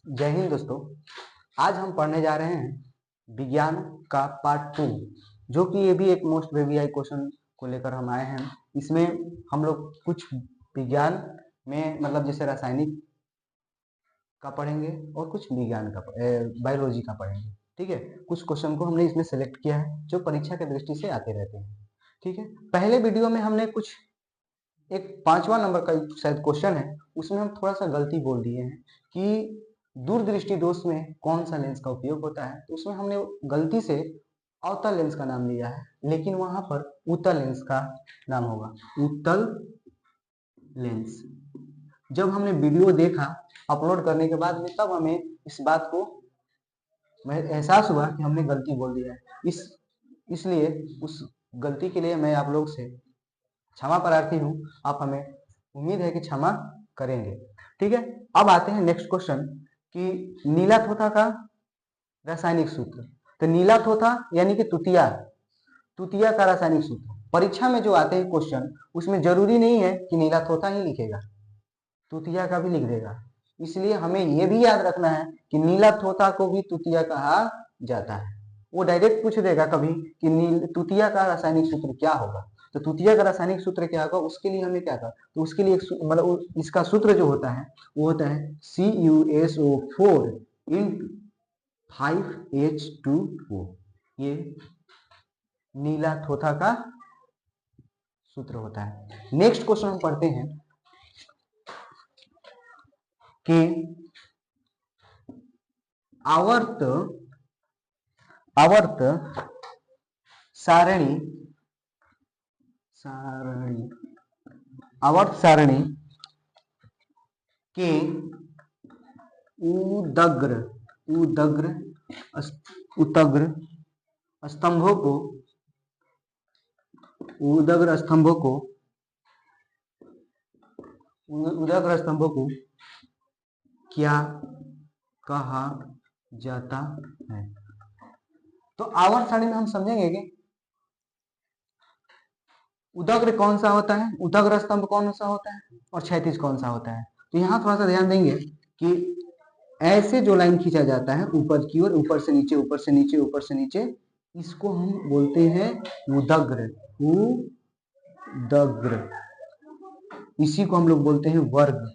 जय हिंद दोस्तों। आज हम पढ़ने जा रहे हैं विज्ञान का पार्ट 2, जो कि ये भी एक मोस्ट वीवीआई क्वेश्चन को लेकर हम आए हैं। इसमें हम लोग कुछ विज्ञान में मतलब जैसे रासायनिक का पढ़ेंगे और कुछ विज्ञान का बायोलॉजी का पढ़ेंगे। ठीक है, कुछ क्वेश्चन को हमने इसमें सेलेक्ट किया है जो परीक्षा की दृष्टि से आते रहते हैं। ठीक है, पहले वीडियो में हमने कुछ एक 5वां नंबर का शायद क्वेश्चन है, उसमें हम थोड़ा सा गलती बोल दिए हैं कि दूरदृष्टि दोष में कौन सा लेंस का उपयोग होता है। तो उसमें हमने गलती से अवतल लेंस का नाम लिया है, लेकिन वहां पर उत्तल लेंस का नाम होगा, उत्तल लेंस। जब हमने वीडियो देखा अपलोड करने के बाद में, तब हमें इस बात को एहसास हुआ कि हमने गलती बोल दिया है। इसलिए उस गलती के लिए मैं आप लोग से क्षमा प्रार्थी हूँ। आप हमें उम्मीद है कि क्षमा करेंगे। ठीक है, अब आते हैं नेक्स्ट क्वेश्चन कि नीला थोथा का रासायनिक सूत्र। तो नीला थोथा यानी कि तुतिया का रासायनिक सूत्र परीक्षा में जो आते हैं क्वेश्चन, उसमें जरूरी नहीं है कि नीला थोथा ही लिखेगा, तुतिया का भी लिख देगा। इसलिए हमें यह भी याद रखना है कि नीला थोथा को भी तुतिया कहा जाता है। वो डायरेक्ट पूछ देगा कभी कि तुतिया का रासायनिक सूत्र क्या होगा। तो तुतिया का रासायनिक सूत्र क्या होगा, उसके लिए हमें क्या करना, तो उसके लिए मतलब इसका सूत्र जो होता है वो होता है CuSO4 इंटू 5H2O। ये नीला थोथा का सूत्र होता है। नेक्स्ट क्वेश्चन हम पढ़ते हैं कि आवर्त सारणी आवर्त सारणी के उदग्र स्तंभों को क्या कहा जाता है। तो आवर्त सारणी में हम समझेंगे कि उदग्र कौन सा होता है, उदग्र स्तंभ कौन सा होता है और क्षैतिज कौन सा होता है। तो यहाँ थोड़ा सा ध्यान देंगे कि ऐसे जो लाइन खींचा जाता है ऊपर की ओर, ऊपर से नीचे, ऊपर से नीचे, ऊपर से नीचे, इसको हम बोलते हैं उदग्र। इसी को हम लोग बोलते हैं वर्ग।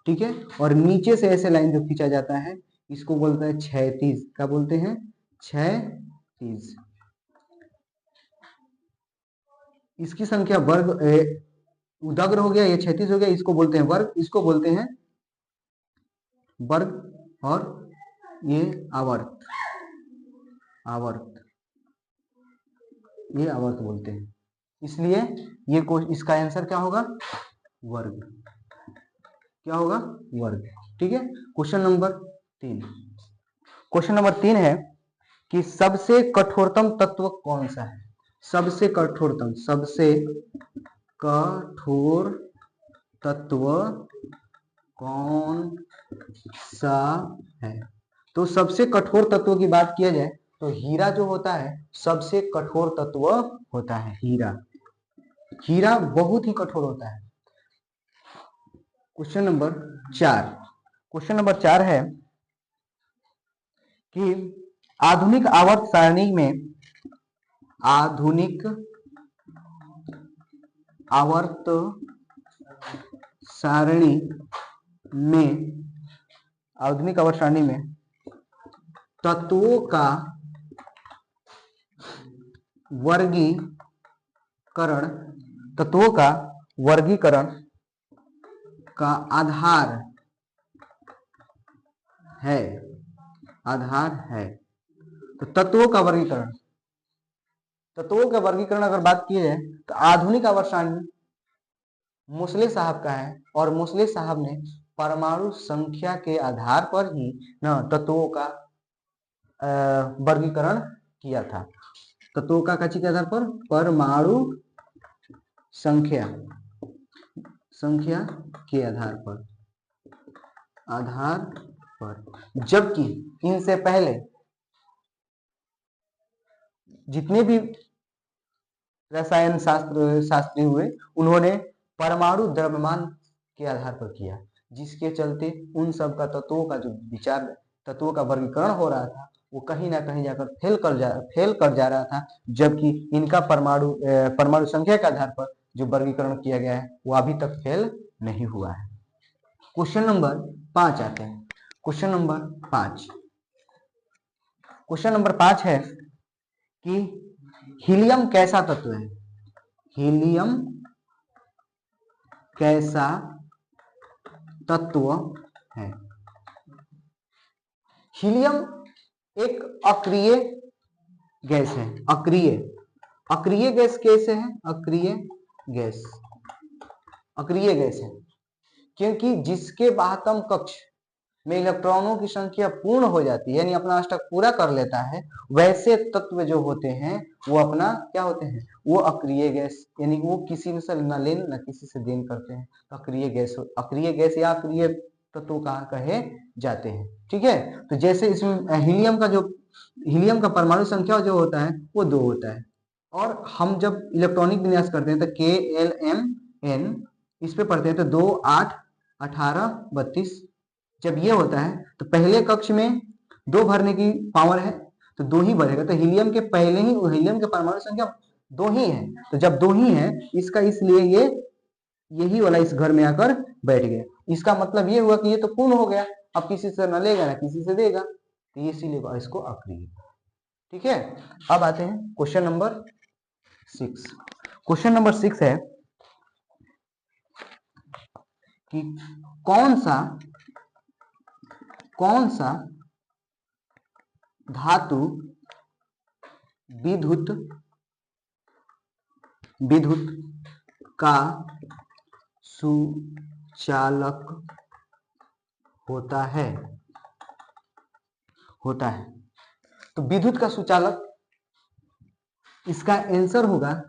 ठीक है, और नीचे से ऐसे लाइन जो खींचा जाता है इसको बोलते हैं क्षैतिज। क्या बोलते हैं? क्षैतिज। इसकी संख्या वर्ग, उदग्र हो गया, ये क्षैतिज हो गया, इसको बोलते हैं वर्ग, इसको बोलते हैं वर्ग, और ये आवर्त ये आवर्त बोलते हैं। इसलिए ये इसका आंसर क्या होगा? वर्ग। क्या होगा? वर्ग। ठीक है, क्वेश्चन नंबर 3 है कि सबसे कठोरतम तत्व कौन सा है। सबसे कठोर तत्व कौन सा है। तो सबसे कठोर तत्व की बात किया जाए तो हीरा जो होता है सबसे कठोर तत्व होता है। हीरा बहुत ही कठोर होता है। क्वेश्चन नंबर 4 है कि आधुनिक आवर्त सारणी में तत्वों का वर्गीकरण का आधार है। तो तत्वों का वर्गीकरण अगर बात की जाए तो आधुनिक आवर्त सारणी मोसले साहब का है, और मोसले साहब ने परमाणु संख्या के आधार पर ही न तत्वों का वर्गीकरण किया था। तत्वों का कच्ची के आधार पर, परमाणु संख्या के आधार पर। जबकि इनसे पहले जितने भी रसायन शास्त्री हुए, उन्होंने परमाणु द्रव्यमान के आधार पर किया। जिसके चलते उन सब का तत्वों का जो विचार, तत्वों का वर्गीकरण हो रहा था वो कहीं ना कहीं जाकर फेल कर जा रहा था, जबकि इनका परमाणु संख्या के आधार पर जो वर्गीकरण किया गया है वो अभी तक फेल नहीं हुआ है। क्वेश्चन नंबर 5 आते हैं। क्वेश्चन नंबर 5, क्वेश्चन नंबर 5 है कि हीलियम कैसा तत्व है? हीलियम कैसा तत्व है? हीलियम एक अक्रिय गैस है। अक्रिय गैस कैसे है? अक्रिय गैस है क्योंकि जिसके बाह्यतम कक्ष में इलेक्ट्रॉनों की संख्या पूर्ण हो जाती है, यानी अपना अष्टक पूरा कर लेता है, वैसे तत्व जो होते हैं वो अपना क्या होते हैं? वो अक्रिय गैस, यानी वो किसी से न लेन न किसी से देन करते हैं। अक्रिय गैस या अक्रिय तत्व कहे जाते हैं। ठीक है, तो जैसे इसमें हीलियम का परमाणु संख्या जो होता है वो 2 होता है, और हम जब इलेक्ट्रॉनिक विन्यास करते हैं तो KLMN इस पे पढ़ते हैं तो 2, 8, 18, 32 जब ये होता है तो पहले कक्ष में 2 भरने की पावर है तो 2 ही भरेगा। तो हीलियम के परमाणु संख्या 2 ही है, तो जब 2 ही है इसका, इसलिए ये यही वाला इस घर में आकर बैठ गया। इसका मतलब ये हुआ कि ये तो पूर्ण हो गया, अब किसी से न लेगा ना किसी से देगा, तो ये इसीलिए इसको अक्रिय। ठीक है, अब आते हैं क्वेश्चन नंबर 6। क्वेश्चन नंबर 6 है कि कौन सा धातु विद्युत का सुचालक होता है। तो विद्युत का सुचालक, इसका आंसर होगा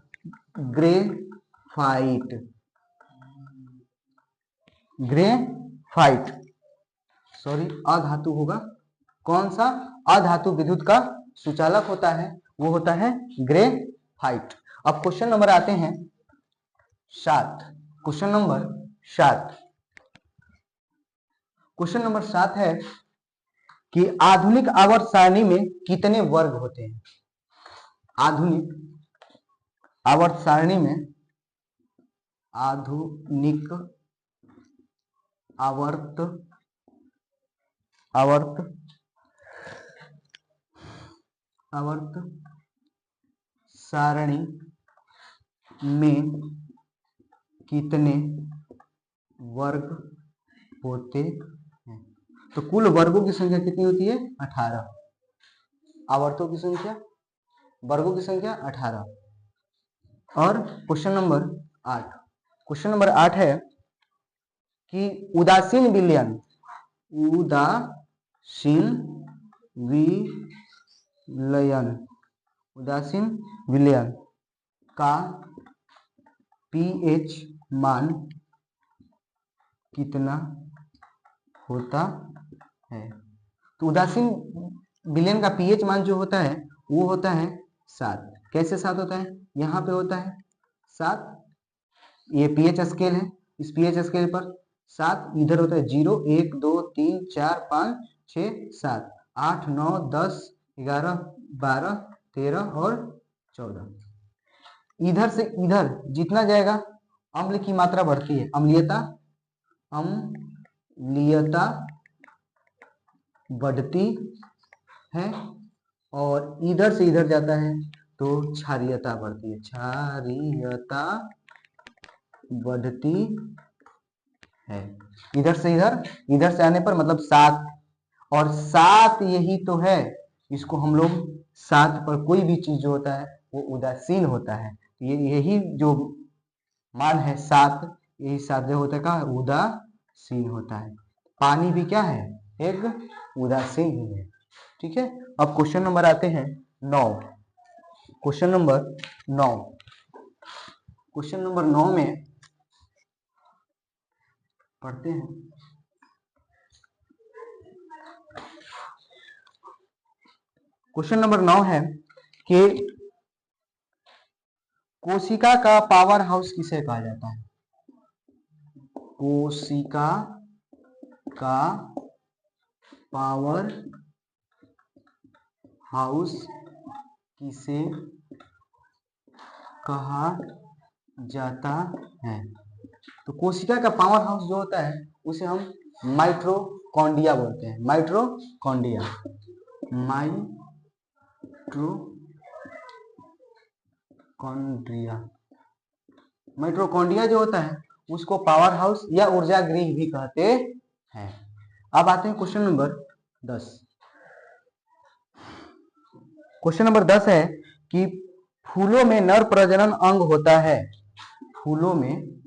ग्रेफाइट। सॉरी, अधातु होगा। कौन सा अधातु विद्युत का सुचालक होता है? वो होता है ग्रेफाइट। अब क्वेश्चन नंबर आते हैं 7। क्वेश्चन नंबर 7 है कि आधुनिक आवर्त सारणी में कितने वर्ग होते हैं? आधुनिक आवर्त सारणी में आवर्त सारणी में कितने वर्ग होते हैं? तो कुल वर्गों की संख्या कितनी होती है? 18। आवर्तों की संख्या, वर्गों की संख्या 18। और क्वेश्चन नंबर 8 है कि उदासीन विलयन का pH मान कितना होता है? तो उदासीन विलयन का pH मान जो होता है वो होता है 7। कैसे 7 होता है? यहाँ पे होता है 7, ये pH स्केल है, इस pH स्केल पर 7, इधर होता है 0, 1, 2, 3, 4, 5, 6, 7, 8, 9, 10, 11, 12, 13 और 14। इधर से इधर जितना जाएगा अम्ल की मात्रा बढ़ती है, अम्लीयता बढ़ती है, और इधर से इधर जाता है तो क्षारीयता बढ़ती है, क्षारीयता बढ़ती है। इधर से आने पर मतलब 7, और 7 यही तो है, इसको हम लोग 7 पर कोई भी चीज जो होता है वो उदासीन होता है। यही जो मान है 7, यही 7 जो होता है का उदासीन होता है। पानी भी क्या है? एक उदासीन ही है। ठीक है, अब क्वेश्चन नंबर आते हैं 9। क्वेश्चन नंबर 9 में पढ़ते हैं। क्वेश्चन नंबर 9 है कि कोशिका का पावर हाउस किसे कहा जाता है? कोशिका का पावर हाउस किसे कहा जाता है? तो कोशिका का पावर हाउस जो होता है उसे हम माइटोकॉन्ड्रिया बोलते हैं। माइटोकॉन्ड्रिया माइटोकॉन्ड्रिया जो होता है उसको पावर हाउस या ऊर्जा गृह भी कहते हैं। अब आते हैं क्वेश्चन नंबर 10। क्वेश्चन नंबर 10 है कि फूलों में नर प्रजनन अंग होता है। फूलों में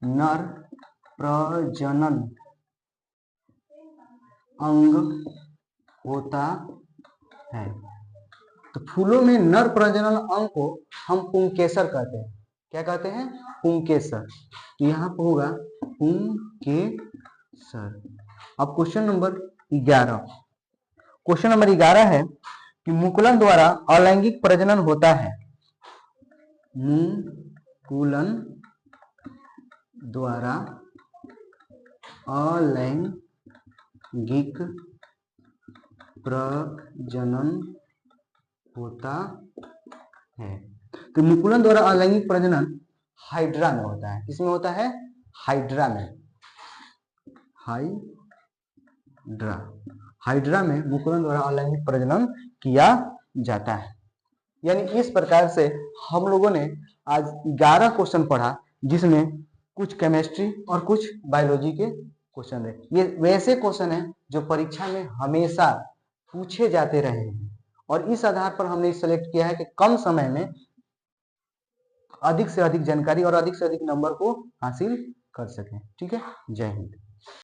नर प्रजनन अंग होता है। तो फूलों में नर प्रजनन अंग को हम पुंकेसर कहते हैं। क्या कहते हैं? पुंकेसर। तो यहाँ पर होगा पुंकेसर। अब क्वेश्चन नंबर 11। क्वेश्चन नंबर 11 है कि मुकुलन द्वारा अलैंगिक प्रजनन होता है। मुकुलन द्वारा अलैंगिक प्रजनन होता है। तो मुकुलन द्वारा अलैंगिक प्रजनन हाइड्रा में होता है। किसमें होता है? हाइड्रा में। हाइड्रा में मुकुलन द्वारा अलैंगिक प्रजनन किया जाता है। यानी इस प्रकार से हम लोगों ने आज 11 क्वेश्चन पढ़ा, जिसमें कुछ केमिस्ट्री और कुछ बायोलॉजी के क्वेश्चन है। ये वैसे क्वेश्चन है जो परीक्षा में हमेशा पूछे जाते रहे हैं और इस आधार पर हमने सेलेक्ट किया है कि कम समय में अधिक से अधिक जानकारी और अधिक से अधिक नंबर को हासिल कर सकें। ठीक है, जय हिंद।